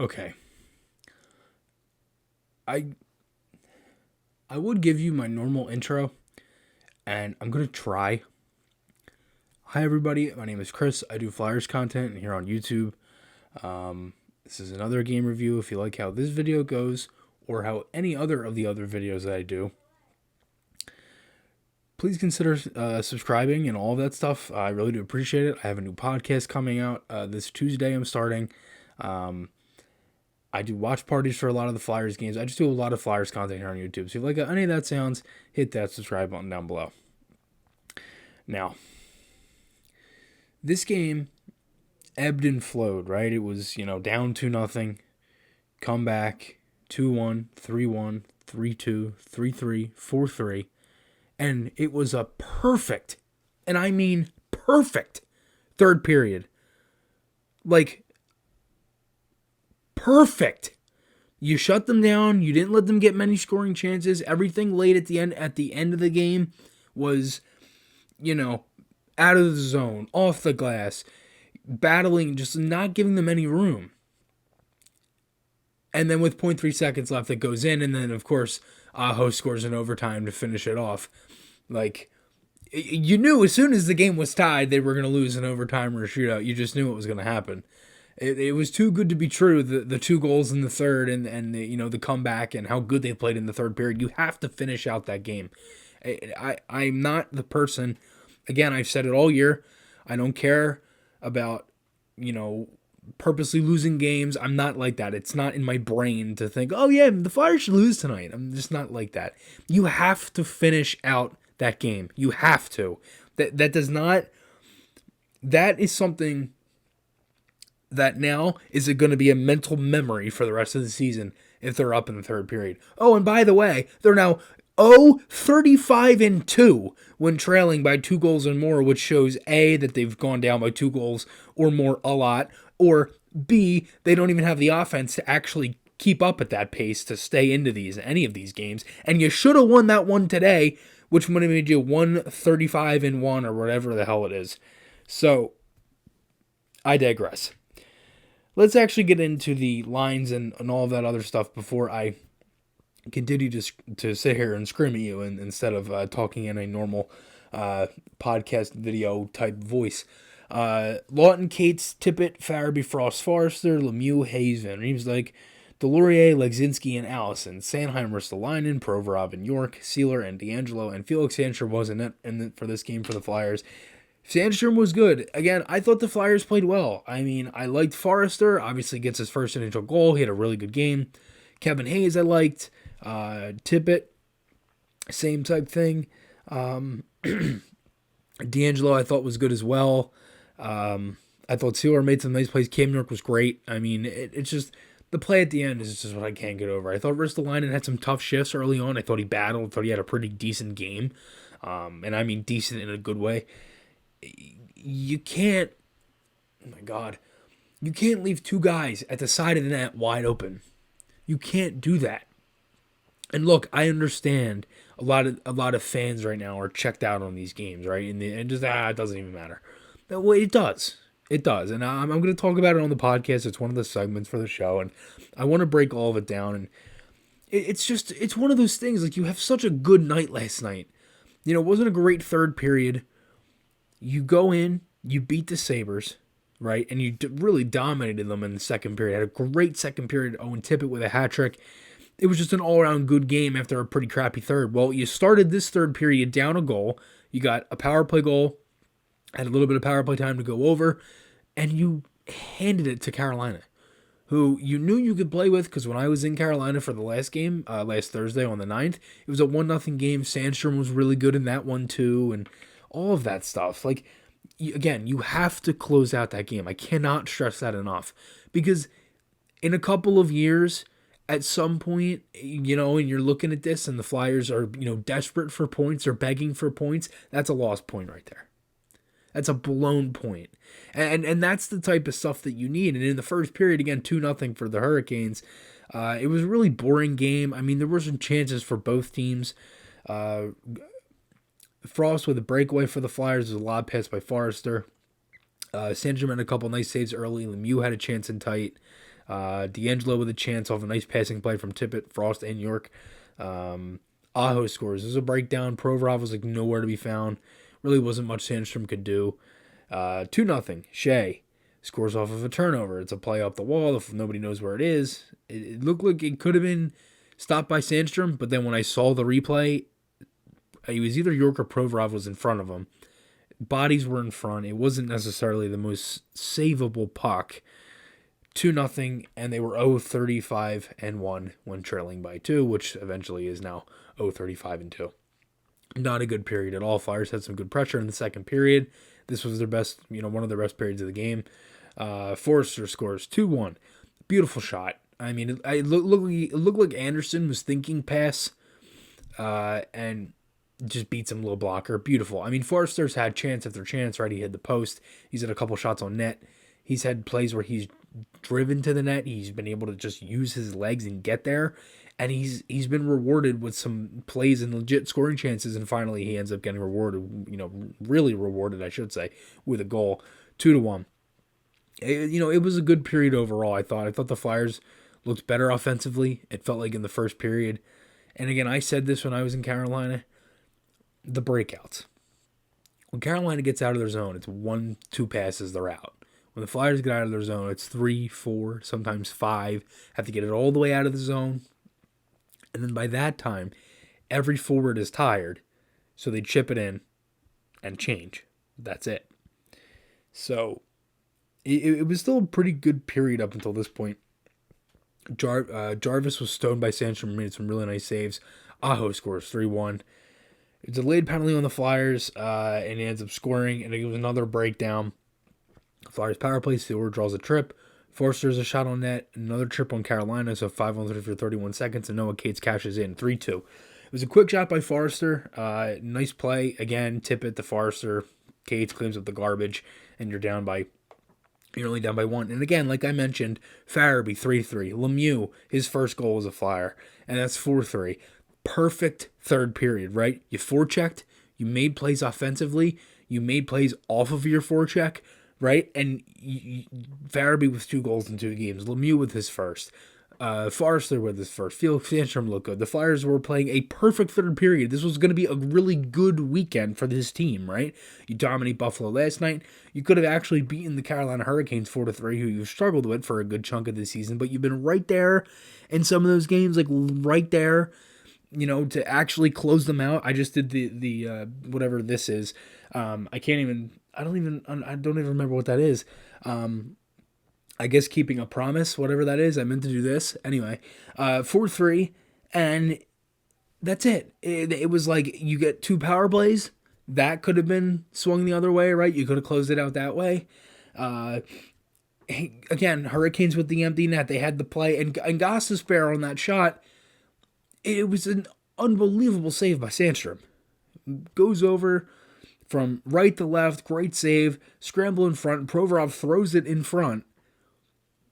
Okay. I I would give you my normal intro, and I'm going to try. Hi, everybody. My name is Chris. I do Flyers content here on YouTube. This is another game review. If you like how this video goes, or how any other of the other videos that I do, please consider subscribing and all of that stuff. I really do appreciate it. I have a new podcast coming out this Tuesday. I'm starting. I do watch parties for a lot of the Flyers games. I just do a lot of Flyers content here on YouTube. So if you like any of that sounds, hit that subscribe button down below. Now, this game ebbed and flowed, right? It was, down 2-0, come back, 2-1, 3-1, 3-2, 3-3, 4-3. And it was a perfect, and I mean perfect, third period. Like, perfect. You shut them down. You didn't let them get many scoring chances. Everything late at the end of the game was, out of the zone, off the glass, battling, just not giving them any room. And then with 0.3 seconds left, it goes in. And then, of course, Aho scores in overtime to finish it off. Like, you knew as soon as the game was tied, they were going to lose in overtime or a shootout. You just knew it was going to happen. It was too good to be true. The 2 goals in the third and the comeback and how good they played in the third period. You have to finish out that game. I'm not the person. Again, I've said it all year. I don't care about purposely losing games. I'm not like that. It's not in my brain to think, oh yeah, the Flyers should lose tonight. I'm just not like that. You have to finish out that game. You have to. That is something that now is going to be a mental memory for the rest of the season if they're up in the third period. Oh, and by the way, they're now 35-2 when trailing by 2 goals or more, which shows A, that they've gone down by 2 goals or more a lot, or B, they don't even have the offense to actually keep up at that pace to stay into any of these games. And you should have won that one today, which would have made you 135-1 or whatever the hell it is. So, I digress. Let's actually get into the lines and all of that other stuff before I continue to sit here and scream at you instead of talking in a normal podcast video type voice. Lawton, Cates, Tippett, Farabee, Frost, Forrester, Lemieux, Hayes, Van Riemsdyk, Delorier, Legzinski, and Allison, Sanheim, Ristolainen, Provorov, and York, Sealer, and DeAngelo, and Felix Sandstrom was in it for this game for the Flyers. Sandstrom was good. Again, I thought the Flyers played well. I mean, I liked Forrester. Obviously gets his first initial goal. He had a really good game. Kevin Hayes I liked. Tippett, same type thing. DeAngelo I thought was good as well. I thought Sealer made some nice plays. Cam York was great. I mean, it's just the play at the end is just what I can't get over. I thought Ristolainen had some tough shifts early on. I thought he battled. Thought he had a pretty decent game. And I mean decent in a good way. You can't, oh my God, you can't leave 2 guys at the side of the net wide open. You can't do that. And look, I understand a lot of fans right now are checked out on these games, right? And it doesn't even matter. Well, it does. It does. And I'm going to talk about it on the podcast. It's one of the segments for the show. And I want to break all of it down. And it's one of those things, like, you have such a good night last night. It wasn't a great third period. You go in, you beat the Sabres, right? And you really dominated them in the second period. Had a great second period. Owen Tippett with a hat trick. It was just an all-around good game after a pretty crappy third. Well, you started this third period down a goal. You got a power play goal, had a little bit of power play time to go over, and you handed it to Carolina, who you knew you could play with, because when I was in Carolina for the last game, last Thursday on the 9th, it was a 1-0 game. Sandstrom was really good in that one too, and all of that stuff. Like, again, you have to close out that game. I cannot stress that enough, because in a couple of years, at some point, and you're looking at this and the Flyers are, desperate for points or begging for points, that's a lost point right there. That's a blown point. And that's the type of stuff that you need. And in the first period, again, 2-0 for the Hurricanes. It was a really boring game. I mean, there were some chances for both teams. Frost with a breakaway for the Flyers. There's a lob pass by Forrester. Sandstrom had a couple nice saves early. Lemieux had a chance in tight. D'Angelo with a chance off a nice passing play from Tippett, Frost, and York. Aho scores. There's a breakdown. Provorov was like nowhere to be found. Really wasn't much Sandstrom could do. 2-0. Shea scores off of a turnover. It's a play up the wall. If nobody knows where it is, it looked like it could have been stopped by Sandstrom. But then when I saw the replay, it was either York or Provorov was in front of him. Bodies were in front. It wasn't necessarily the most savable puck. 2-0, and they were 0-35-1 when trailing by 2, which eventually is now 0-35-2. Not a good period at all. Flyers had some good pressure in the second period. This was their best, one of their best periods of the game. Forrester scores 2-1. Beautiful shot. I mean, it looked like Anderson was thinking pass, and just beats him, little blocker. Beautiful. I mean, Forrester's had chance after chance, right? He hit the post. He's had a couple shots on net. He's had plays where he's driven to the net. He's been able to just use his legs and get there. And he's been rewarded with some plays and legit scoring chances. And finally, he ends up getting rewarded, really rewarded, I should say, with a goal. 2-1. It was a good period overall, I thought. I thought the Flyers looked better offensively. It felt like in the first period. And again, I said this when I was in Carolina. The breakouts. When Carolina gets out of their zone, it's 1-2 passes, they're out. When the Flyers get out of their zone, it's 3, 4, sometimes 5. Have to get it all the way out of the zone. And then by that time, every forward is tired. So they chip it in and change. That's it. So it was still a pretty good period up until this point. Jarvis was stoned by Sandstrom, made some really nice saves. Aho scores 3-1. It's a delayed penalty on the Flyers, and he ends up scoring, and it was another breakdown. Flyers power play, Stewart draws a trip. Forster's a shot on net, another trip on Carolina, so 5-on-3 for 31 seconds, and Noah Cates cashes in, 3-2. It was a quick shot by Forster. Nice play. Again, Tippett to Forster. Cates cleans up the garbage, and you're only down by 1. And again, like I mentioned, Farabee, 3-3. Lemieux, his first goal was a Flyer, and that's 4-3. Perfect third period, right? You forechecked, you made plays offensively, you made plays off of your forecheck, right? And Farabee with 2 goals in 2 games, Lemieux with his first, Forster with his first. Felix Sandstrom looked good. The Flyers were playing a perfect third period. This was going to be a really good weekend for this team, right? You dominate Buffalo last night. You could have actually beaten the Carolina Hurricanes 4-3, who you've struggled with for a good chunk of the season, but you've been right there in some of those games, like right there, to actually close them out. I just did the whatever this is. I don't even remember what that is. I guess keeping a promise, whatever that is. I meant to do this. Anyway, 4-3, and that's it. It was like you get 2 power plays. That could have been swung the other way, right? You could have closed it out that way. Again, Hurricanes with the empty net. They had the play, and Gostisbehere on that shot. It was an unbelievable save by Sandstrom. Goes over from right to left, great save, scramble in front, Provorov throws it in front.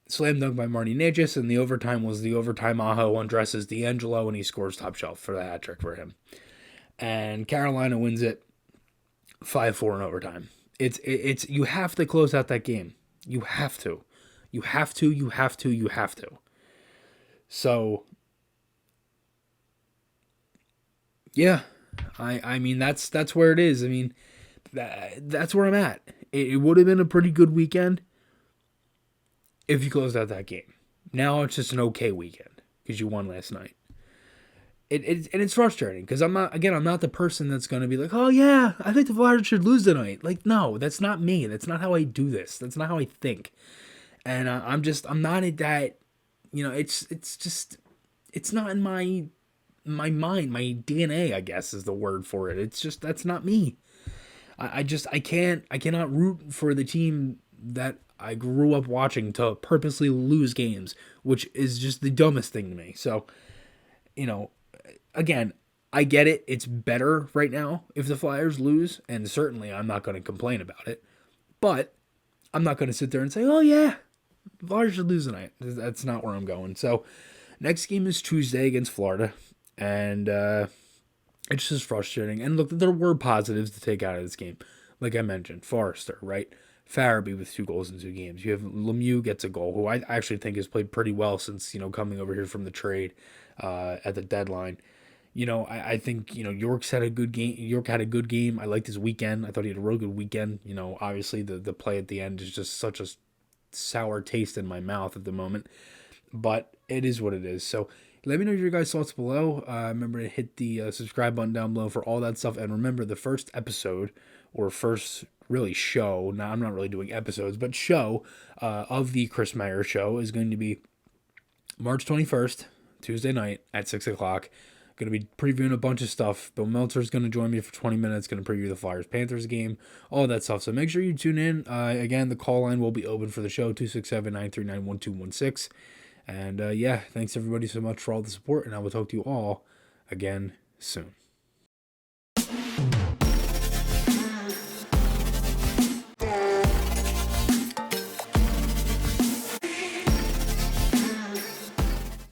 Slam dunk by Marty Necas, and the overtime was the overtime. Aho undresses D'Angelo, and he scores top shelf for the hat trick for him. And Carolina wins it 5-4 in overtime. It's you have to close out that game. You have to. You have to. So yeah, I mean that's where it is. I mean that's where I'm at. It would have been a pretty good weekend if you closed out that game. Now it's just an okay weekend because you won last night. And it's frustrating because I'm not the person that's going to be like, oh yeah, I think the Flyers should lose tonight. Like, no, that's not me. That's not how I do this. That's not how I think. And I'm not at that, it's not in my mind, my DNA, I guess is the word for it. It's just, that's not me. I cannot root for the team that I grew up watching to purposely lose games, which is just the dumbest thing to me. So, again, I get it. It's better right now if the Flyers lose, and certainly I'm not going to complain about it. But I'm not going to sit there and say, oh yeah, the Flyers should lose tonight. That's not where I'm going. So, next game is Tuesday against Florida, and it's just frustrating. And look, there were positives to take out of this game. Like I mentioned, Forrester, right? Farabee with 2 goals in 2 games. You have Lemieux gets a goal, who I actually think has played pretty well since, coming over here from the trade at the deadline. I think, York's had a good game. York had a good game. I liked his weekend. I thought he had a real good weekend. Obviously the play at the end is just such a sour taste in my mouth at the moment, but it is what it is. So let me know your guys' thoughts below. Remember to hit the subscribe button down below for all that stuff. And remember, the first episode, or first really show, now I'm not really doing episodes, but show of the Chris Maher show is going to be March 21st, Tuesday night at 6 o'clock. Going to be previewing a bunch of stuff. Bill Meltzer's going to join me for 20 minutes, going to preview the Flyers-Panthers game, all that stuff. So make sure you tune in. Again, the call line will be open for the show, 267-939-1216. And yeah, thanks everybody so much for all the support, and I will talk to you all again soon.